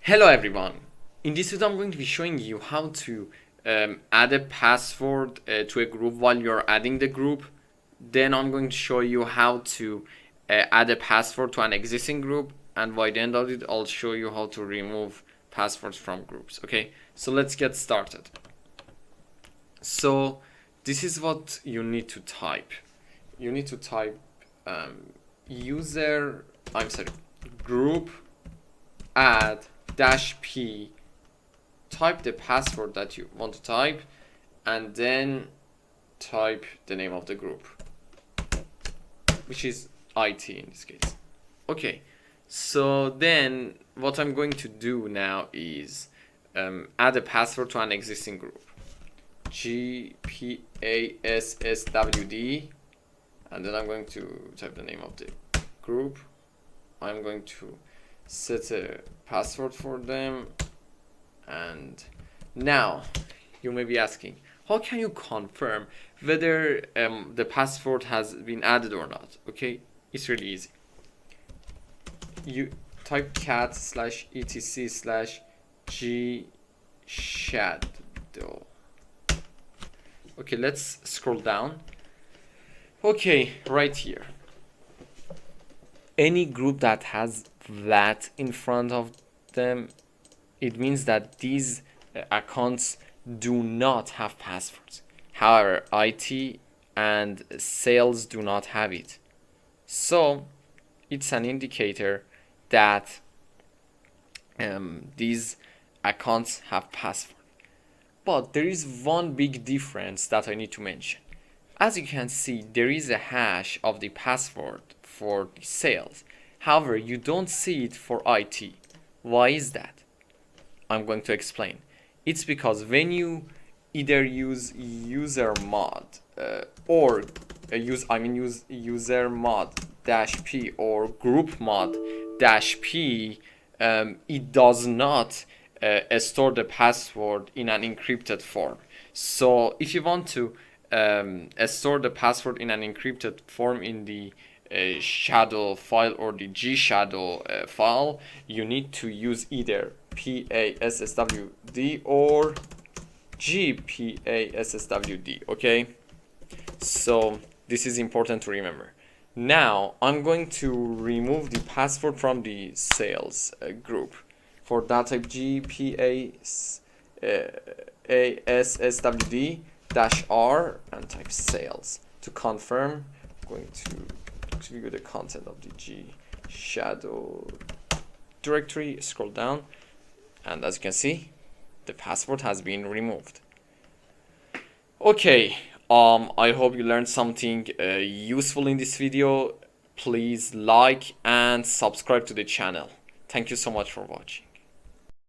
Hello everyone. In this video I'm going to be showing you how to add a password to a group while you're adding the group. Then I'm going to show you how to add a password to an existing group, and by the end of it I'll show you how to remove passwords from groups. Okay, so let's get started. So this is what you need to type. You need to type group add -p, type the password that you want to type, and then type the name of the group, which is IT in this case. Okay, so then what I'm going to do now is add a password to an existing group, GPASSWD, and then I'm going to type the name of the group. I'm going to set a password for them, and now you may be asking, how can you confirm whether the password has been added or not? Okay, it's really easy. You type cat/etc/gshadow. Okay, let's scroll down. Okay, right here, any group that has that in front of them, it means that these accounts do not have passwords. However, IT and sales do not have it. So it's an indicator that these accounts have passwords. But there is one big difference that I need to mention. As you can see, there is a hash of the password for the sales. However, you don't see it for IT. Why is that? I'm going to explain. It's because when you either use user mod or use user mod -p or group mod -p, it does not store the password in an encrypted form. So if you want to store the password in an encrypted form in the shadow file or the gshadow file, you need to use either PASSWD or GPASSWD. Okay, so this is important to remember. Now I'm going to remove the password from the sales group. For that, type GPASSWD-R and type sales to confirm. I'm going to view the content of the gshadow directory, scroll down, and as you can see, the password has been removed. Okay, I hope you learned something useful in this video. Please like and subscribe to the channel. Thank you so much for watching.